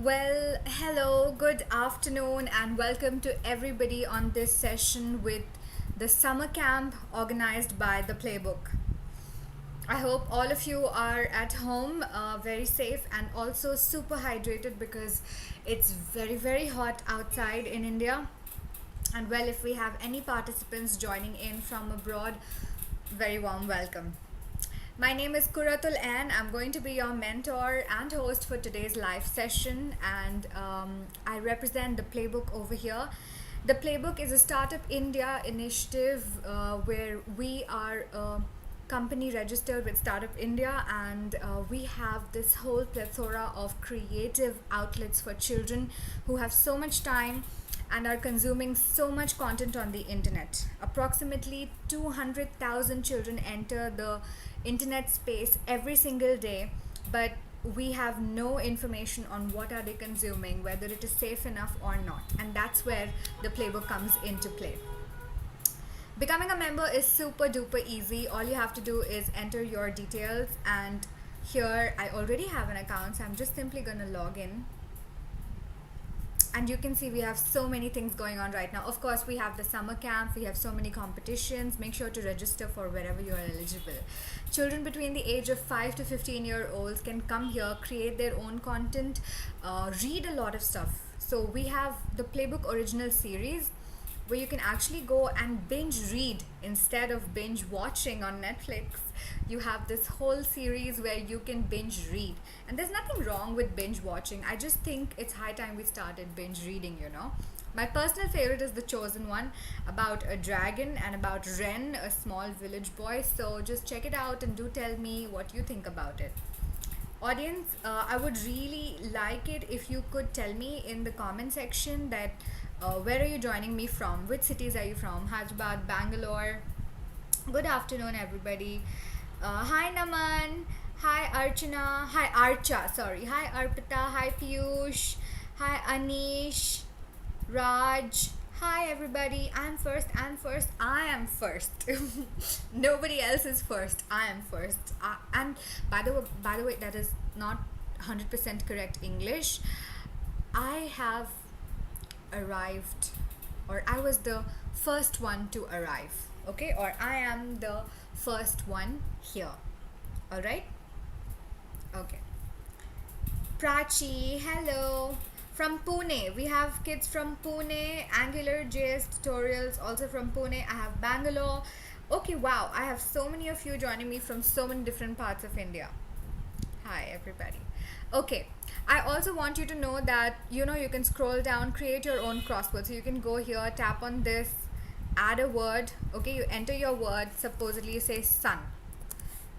Well, hello, good afternoon, and welcome to everybody on this session with the summer camp organized by the Playbook. I hope all of you are at home, very safe, and also super hydrated because it's very, very hot outside in India. And well, if we have any participants joining in from abroad, very warm welcome. My name is Kuratul N. I'm going to be your mentor and host for today's live session, and I represent the Playbook over here. The Playbook is a Startup India initiative where we are a company registered with Startup India, and we have this whole plethora of creative outlets for children who have so much time and are consuming so much content on the internet. Approximately 200,000 children enter the internet space every single day, but we have no information on what are they consuming, whether it is safe enough or not. And that's where the Playbook comes into play. Becoming a member is super duper easy. All you have to do is enter your details, and here I already have an account, so I'm just simply going to log in, and you can see we have so many things going on right now. Of course, we have the summer camp, we have so many competitions. Make sure to register for wherever you are eligible. Children between the age of 5 to 15-year-olds can come here, create their own content, read a lot of stuff. So we have the Playbook original series where you can actually go and binge read instead of binge watching on Netflix. You have this whole series where you can binge read, and there's nothing wrong with binge watching. I just think it's high time we started binge reading. My personal favorite is The Chosen One, about a dragon and about Ren, a small village boy. So just check it out and do tell me what you think about it. Audience, I would really like it if you could tell me in the comment section that where are you joining me from, which cities are you from? Hyderabad, Bangalore. Good afternoon, everybody. Hi Naman, hi Archana, hi Archa, sorry, hi Arpita, hi Piyush, hi Anish, Raj. Hi everybody, I am first. Nobody else is first. I am first. And by the way, that is not 100% correct English. I have arrived, or I was the first one to arrive. Okay, or I am the first one here. All right. Okay. Prachi, hello. From Pune, we have kids from Pune, Angular JS tutorials also from Pune. I have Bangalore. Okay, wow, I have so many of you joining me from so many different parts of India. Hi, everybody. Okay, I also want you to know that you can scroll down, create your own crossword. So you can go here, tap on this, add a word. Okay, you enter your word. Supposedly, you say sun,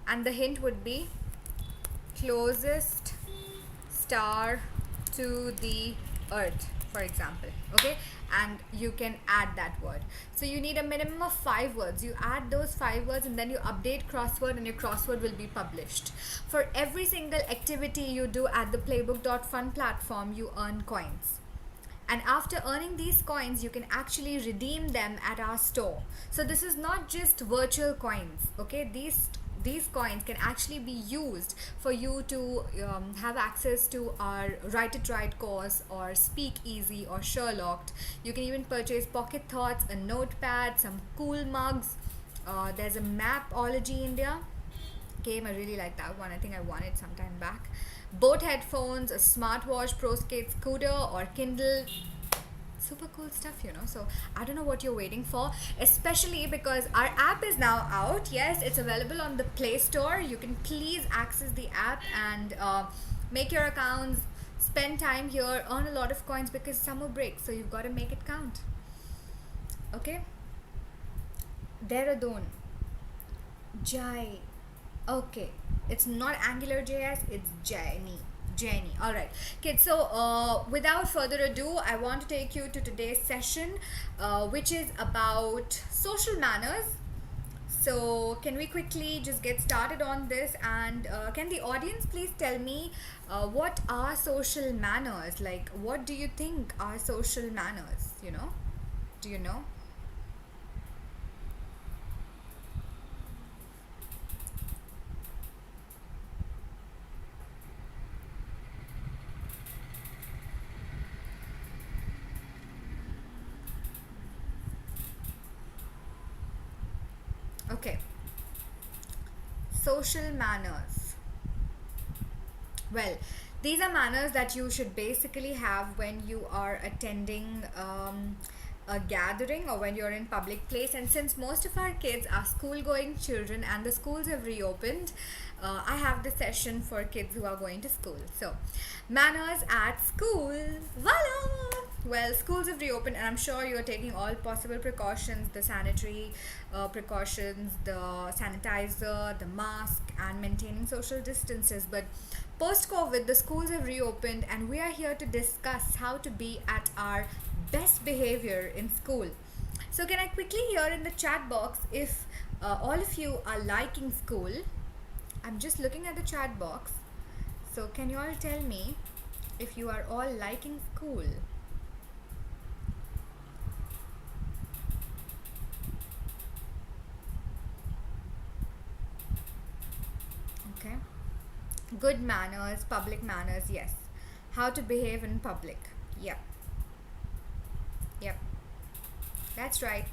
and the hint would be closest star to the earth, for example. Okay, and you can add that word. So you need a minimum of 5 words. You add those 5 words, and then you update crossword, and your crossword will be published. For every single activity you do at the playbook.fun platform, you earn coins. And after earning these coins, you can actually redeem them at our store. So this is not just virtual coins. Okay, these coins can actually be used for you to have access to our Write It Right course, or Speak Easy, or Sherlocked. You can even purchase Pocket Thoughts, a notepad, some cool mugs. There's a Mapology India game. I really like that one. I think I won it some time back. Boat headphones, a smartwatch, Pro Skate scooter, or Kindle. Super cool stuff. So I don't know what you're waiting for, especially because our app is now out. Yes, it's available on the Play Store. You can please access the app and make your accounts, spend time here, earn a lot of coins, because summer break, so you've got to make it count. Okay. Dehradun, Jai. Okay, it's not Angular JS, it's Jenny. All right, kids. So, without further ado, I want to take you to today's session, which is about social manners. So, can we quickly just get started on this? And can the audience please tell me what are social manners? Like, what do you think are social manners? Do you know? Okay, social manners. Well, these are manners that you should basically have when you are attending a gathering or when you're in public place. And since most of our kids are school going children and the schools have reopened, I have the session for kids who are going to school. So, manners at school. Voila! Well, schools have reopened, and I'm sure you're taking all possible precautions, the sanitary precautions, the sanitizer, the mask, and maintaining social distances. But post COVID, the schools have reopened, and we are here to discuss how to be at our best behavior in school. So, can I quickly hear in the chat box if all of you are liking school? I'm just looking at the chat box. So, can you all tell me if you are all liking school? Okay. Good manners, public manners, yes. How to behave in public. Yep. Yep. That's right.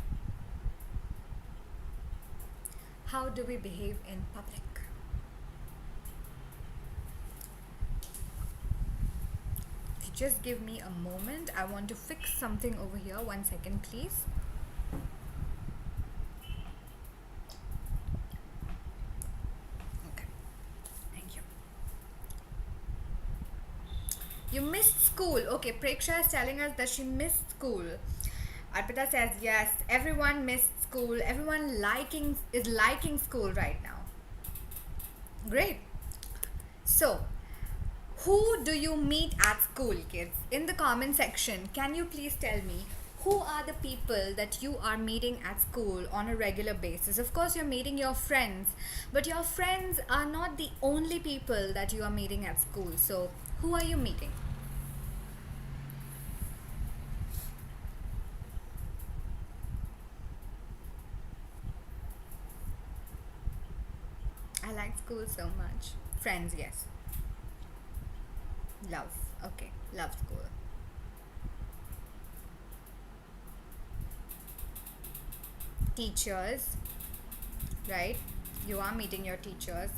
How do we behave in public? If you just give me a moment, I want to fix something over here. 1 second, please. Okay. Thank you. You missed school. Okay, Preksha is telling us that she missed school. Arpita says yes. Everyone missed school. Everyone is liking school right now. Great. So, who do you meet at school, kids? In the comment section, can you please tell me who are the people that you are meeting at school on a regular basis? Of course, you're meeting your friends, but your friends are not the only people that you are meeting at school. So, who are you meeting? I like school so much. Friends, yes. Love. Okay, love school. Teachers, right? You are meeting your teachers.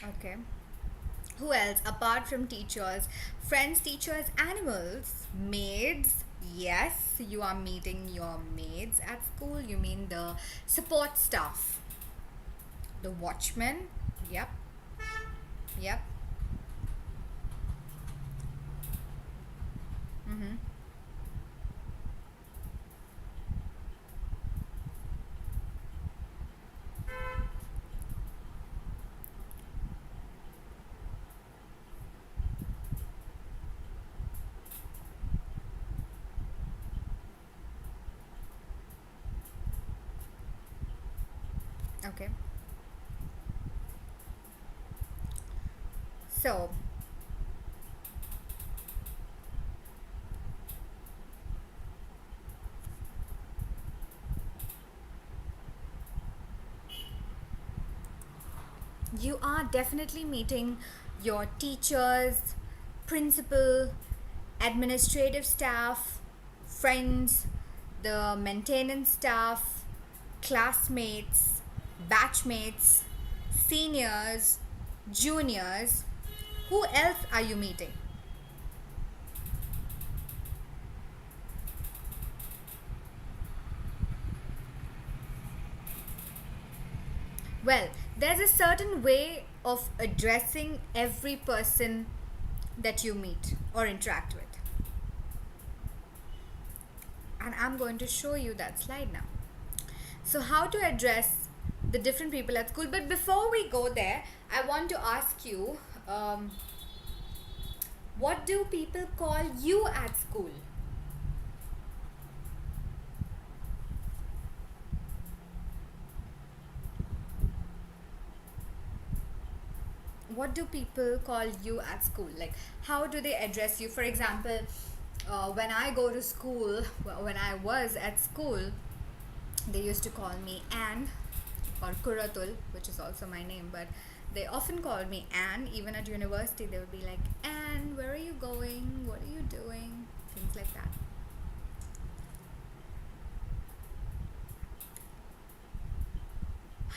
Okay. Who else apart from teachers? Friends, teachers, animals, maids. Yes, you are meeting your maids at school. You mean the support staff, the watchmen. Yep, yep. Mm-hmm. Okay. So, you are definitely meeting your teachers, principal, administrative staff, friends, the maintenance staff, classmates, batchmates, seniors, juniors. Who else are you meeting? Well, there's a certain way of addressing every person that you meet or interact with. And I'm going to show you that slide now. So, how to address the different people at school. But before we go there, I want to ask you what do people call you at school? What do people call you at school? Like, how do they address you? For example, when I go to school, when I was at school, they used to call me Anne or Kuratul, which is also my name, but they often called me Anne. Even at university, they would be like, Anne, where are you going? What are you doing? Things like that.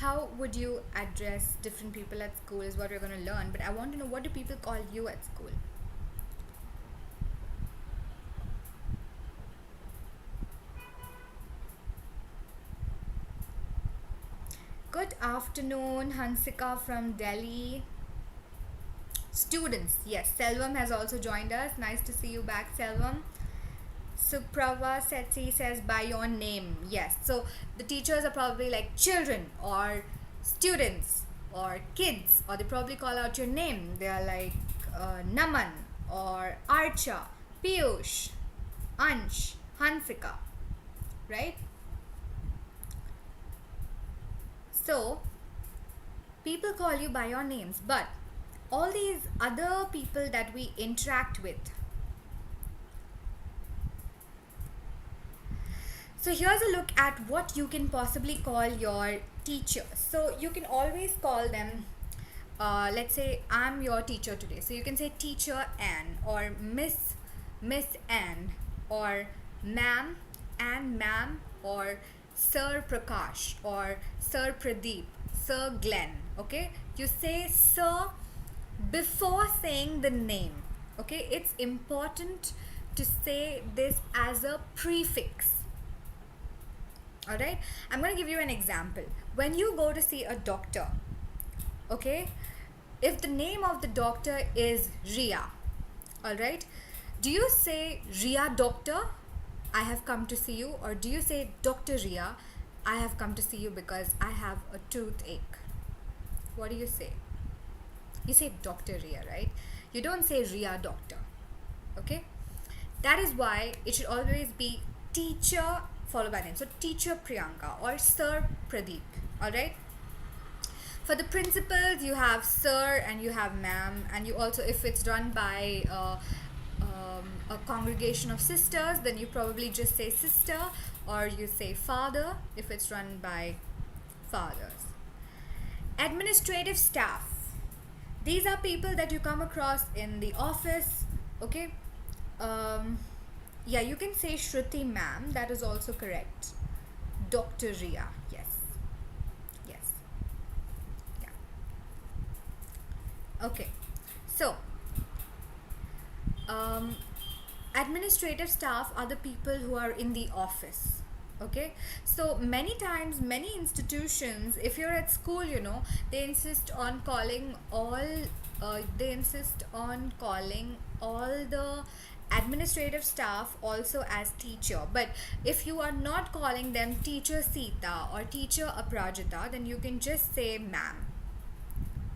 how would you address different people at school is what we're going to learn, but I want to know, what do people call you at school? Good afternoon, Hansika from Delhi. Students, yes, Selvam has also joined us. Nice to see you back, Selvam. Suprava Setsi says by your name. Yes, so the teachers are probably like children or students or kids, or they probably call out your name. They are like Naman or Archa, Piyush, Ansh, Hansika, right? So people call you by your names, but all these other people that we interact with. So here's a look at what you can possibly call your teacher. So you can always call them, let's say I'm your teacher today. So you can say teacher Anne, or Miss Anne, or ma'am, Anne ma'am, or Sir Prakash, or Sir Pradeep, Sir Glenn. Okay, you say sir before saying the name. Okay, it's important to say this as a prefix. All right, I'm going to give you an example. When you go to see a doctor, okay, if the name of the doctor is Ria, all right, do you say Ria doctor, I have come to see you, or do you say Dr. Ria, I have come to see you because I have a toothache? What do you say? You say Dr. Ria, right? You don't say Ria doctor. Okay, that is why it should always be teacher followed by name. So teacher Priyanka or Sir Pradeep. All right, for the principals you have sir and you have ma'am, and you also, if it's run by a congregation of sisters, then you probably just say sister, or you say father if it's run by fathers. Administrative staff, these are people that you come across in the office. Okay, yeah, you can say Shruti ma'am, that is also correct. Dr. Ria, yes, yes, yeah. Okay, so administrative staff are the people who are in the office. Okay, so many times, many institutions, if you're at school, you know, they insist on calling all the administrative staff also as teacher. But if you are not calling them teacher Sita or teacher Aprajita, then you can just say ma'am.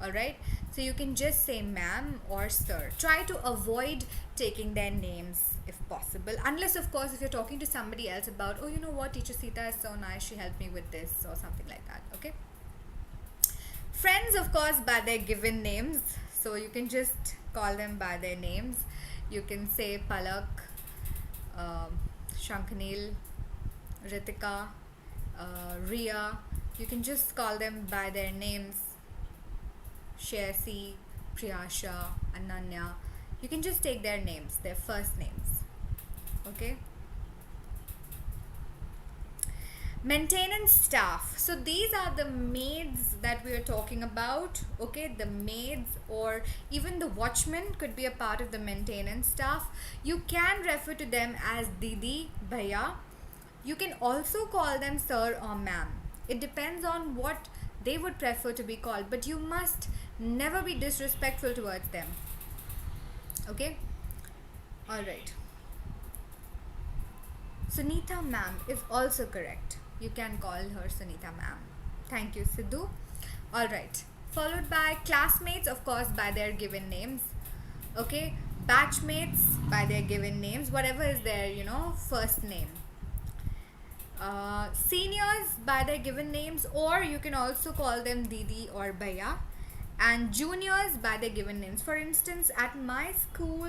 All right, so you can just say ma'am or sir. Try to avoid taking their names if possible, unless of course if you're talking to somebody else about, oh, you know what, teacher Sita is so nice, she helped me with this or something like that. Okay, friends, of course, by their given names, so you can just call them by their names. You can say Palak, Shankhanil, Ritika, Ria. You can just call them by their names. Shersi, Priyasha, Ananya. You can just take their names, their first names. Okay. Maintenance staff. So these are the maids that we are talking about. Okay, the maids or even the watchman could be a part of the maintenance staff. You can refer to them as Didi, Bhaiya. You can also call them sir or ma'am. It depends on what they would prefer to be called, but you must never be disrespectful towards them. Okay, all right. Sunita ma'am is also correct. You can call her Sunita ma'am. Thank you, Sidhu. All right, followed by classmates, of course, by their given names. Okay, batchmates by their given names, whatever is their, you know, first name. Seniors by their given names, or you can also call them Didi or Bhaiya. And juniors by their given names. For instance, at my school,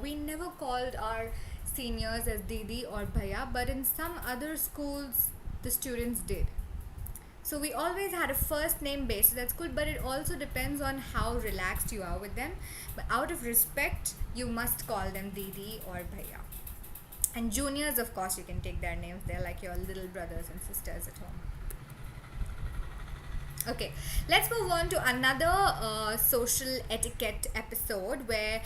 we never called our seniors as Didi or Bhaiya, but in some other schools, the students did. So we always had a first name basis at school, but it also depends on how relaxed you are with them. But out of respect, you must call them Didi or Bhaiya. And juniors, of course, you can take their names. They're like your little brothers and sisters at home. Okay, let's move on to another social etiquette episode where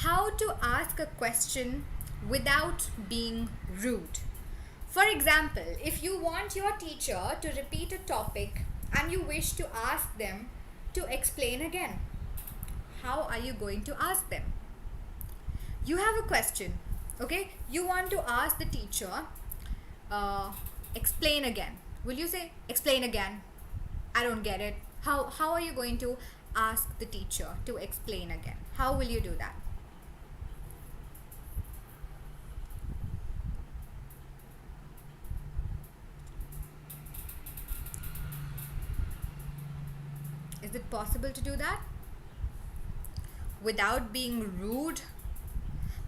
how to ask a question without being rude. For example, if you want your teacher to repeat a topic and you wish to ask them to explain again, how are you going to ask them? You have a question, okay? You want to ask the teacher, uh, explain again. Will you say, explain again? I don't get it. How are you going to ask the teacher to explain again? How will you do that? Is it possible to do that without being rude?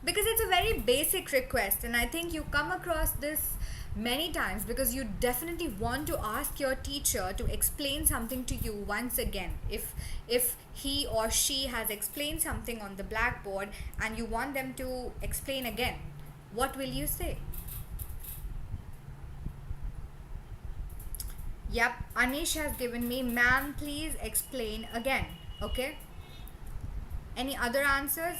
Because it's a very basic request, and I think you come across this many times because you definitely want to ask your teacher to explain something to you once again. If he or she has explained something on the blackboard and you want them to explain again, what will you say? Yep, Anish has given me, ma'am, please explain again. Okay. Any other answers?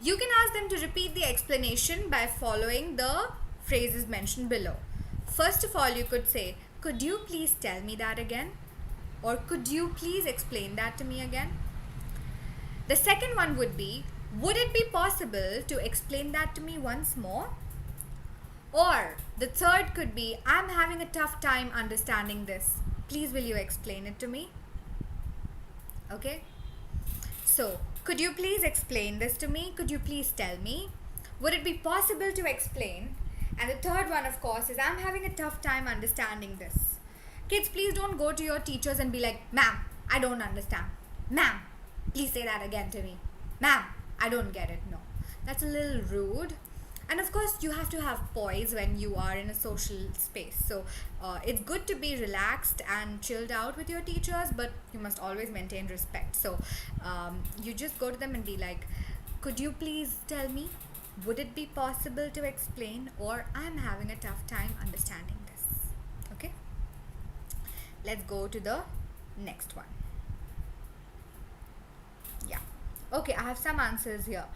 You can ask them to repeat the explanation by following the phrases mentioned below. First of all, you could say, could you please tell me that again? Or could you please explain that to me again? The second one would be, would it be possible to explain that to me once more? Or the third could be, I'm having a tough time understanding this. Please will you explain it to me? Okay. So, could you please explain this to me? Could you please tell me? Would it be possible to explain? And the third one, of course, is I'm having a tough time understanding this. Kids, please don't go to your teachers and be like, ma'am, I don't understand. Ma'am, please say that again to me. Ma'am, I don't get it. No. That's a little rude. And of course, you have to have poise when you are in a social space. So it's good to be relaxed and chilled out with your teachers, but you must always maintain respect. So you just go to them and be like, could you please tell me? Would it be possible to explain? Or I'm having a tough time understanding this. Okay? Let's go to the next one. Yeah. Okay, I have some answers here.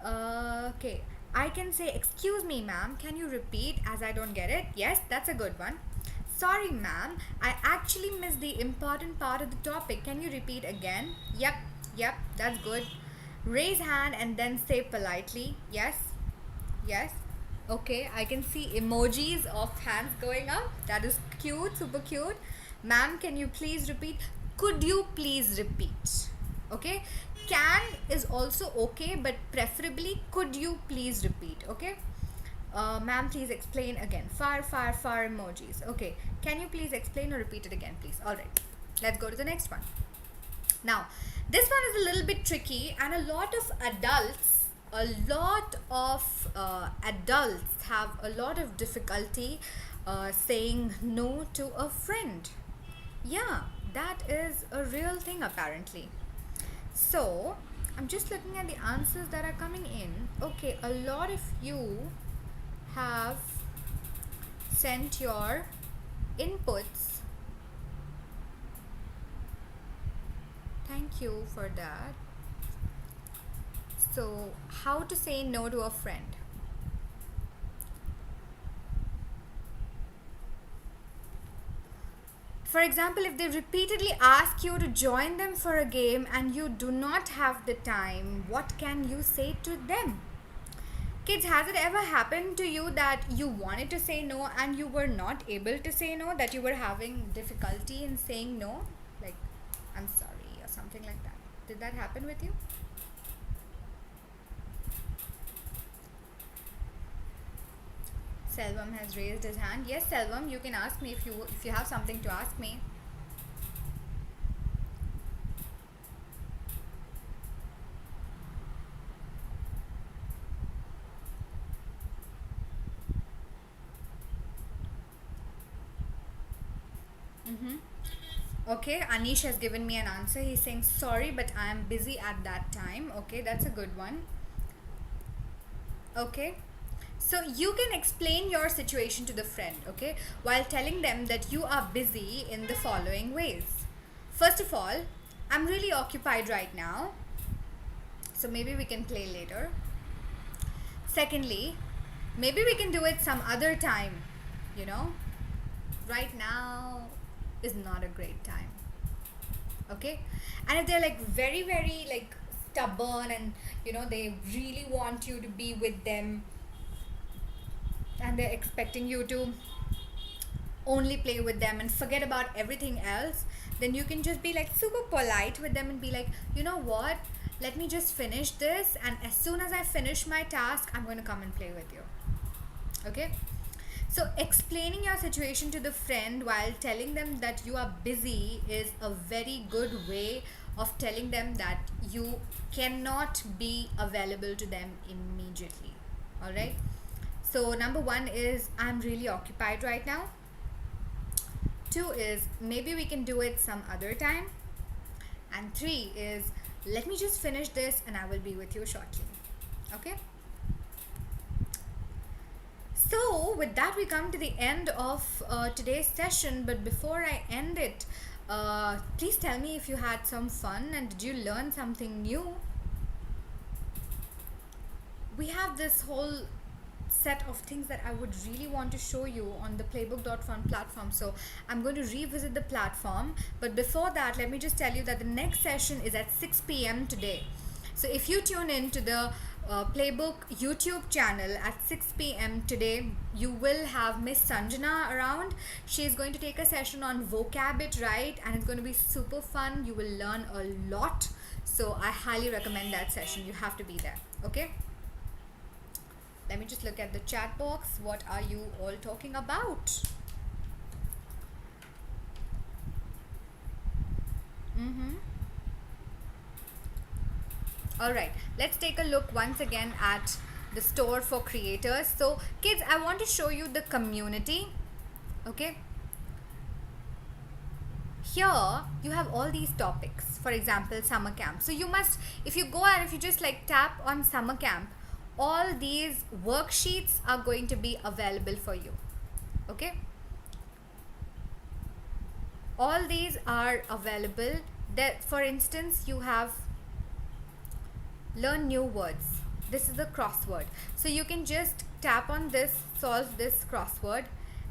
Okay. I can say, excuse me, ma'am, can you repeat as I don't get it? Yes, that's a good one. Sorry, ma'am, I actually missed the important part of the topic. Can you repeat again? Yep, that's good. Raise hand and then say politely, yes. Okay, I can see emojis of hands going up. That is cute, super cute. Ma'am, can you please repeat? Could you please repeat? Okay, can is also okay, but preferably could you please repeat? Okay, ma'am, please explain again. Far emojis. Okay, can you please explain or repeat it again, please? All right, let's go to the next one. Now, this one is a little bit tricky, and a lot of adults have a lot of difficulty saying no to a friend. Yeah, that is a real thing apparently. So, I'm just looking at the answers that are coming in. Okay, a lot of you have sent your inputs. Thank you for that. So, how to say no to a friend? For example, if they repeatedly ask you to join them for a game and you do not have the time, what can you say to them? Kids, has it ever happened to you that you wanted to say no and you were not able to say no, that you were having difficulty in saying no? Like, I'm sorry, or something like that. Did that happen with you? Selvam has raised his hand. Yes, Selvam, you can ask me if you have something to ask me. Okay, Anish has given me an answer. He's saying, sorry, but I am busy at that time. Okay, that's a good one. Okay, So you can explain your situation to the friend, okay, while telling them that you are busy in the following ways. First of all, I'm really occupied right now, so maybe we can play later. Secondly, maybe we can do it some other time, you know. Right now is not a great time, okay? And if they're like very, very like stubborn and they really want you to be with them and they're expecting you to only play with them and forget about everything else, then you can just be like super polite with them and be like, you know what, let me just finish this, and as soon as I finish my task, I'm going to come and play with you. Okay? So explaining your situation to the friend while telling them that you are busy is a very good way of telling them that you cannot be available to them immediately. All right? So number 1 is, I'm really occupied right now. 2 is, maybe we can do it some other time. And 3 is, let me just finish this and I will be with you shortly. Okay? So with that, we come to the end of today's session. But before I end it, please tell me if you had some fun and did you learn something new? We have this whole set of things that I would really want to show you on the playbook.fun platform. So I'm going to revisit the platform. But before that, let me just tell you that the next session is at 6 p.m. today. So if you tune in to the Playbook YouTube channel at 6 p.m. today, you will have Miss Sanjana around. She's going to take a session on vocab it right, and it's going to be super fun. You will learn a lot. So I highly recommend that session. You have to be there. Okay? Let me just look at the chat box. What are you all talking about? All right, let's take a look once again at the store for creators. So kids, I want to show you the community. Okay, here you have all these topics. For example, summer camp. So you must, if you go and if you just like tap on summer camp, all these worksheets are going to be available for you. Okay, all these are available. That, for instance, you have learn new words. This is a crossword, so you can just tap on this, solve this crossword,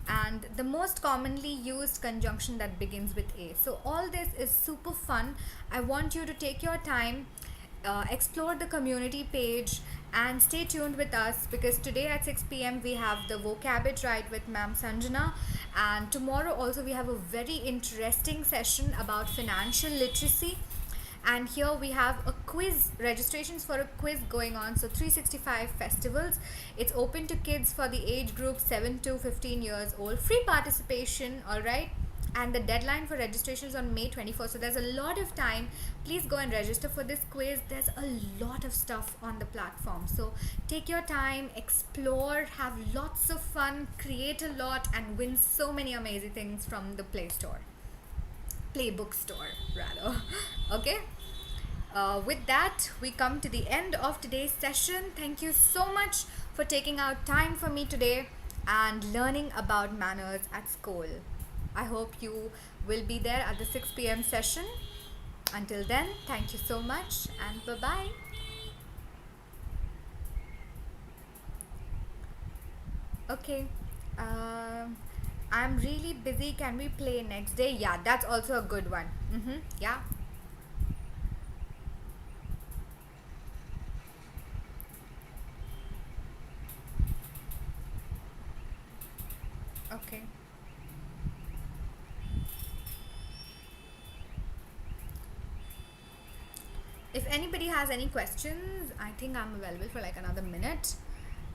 and the most commonly used conjunction that begins with A. So all this is super fun. I want you to take your time, explore the community page, and stay tuned with us, because today at 6 p.m. we have the vocab it right with Ma'am Sanjana, and tomorrow also we have a very interesting session about financial literacy. And here we have a quiz, registrations for a quiz going on. So 365 festivals, it's open to kids for the age group 7 to 15 years old, free participation. All right, and the deadline for registration is on May 24th, so there's a lot of time. Please go and register for this quiz. There's a lot of stuff on the platform, so take your time, explore, have lots of fun, create a lot, and win so many amazing things from the Playbook store rather. Okay, with that, we come to the end of today's session. Thank you so much for taking out time for me today and learning about manners at school. I hope you will be there at the 6 p.m. session. Until then, thank you so much and bye-bye. Okay, I'm really busy. Can we play next day? Yeah, that's also a good one. Yeah. Okay. If anybody has any questions, I think I'm available for like another minute.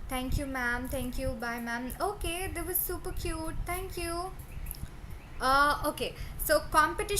Thank you, ma'am. Thank you. Bye, ma'am. Okay, that was super cute. Thank you. Okay, so competition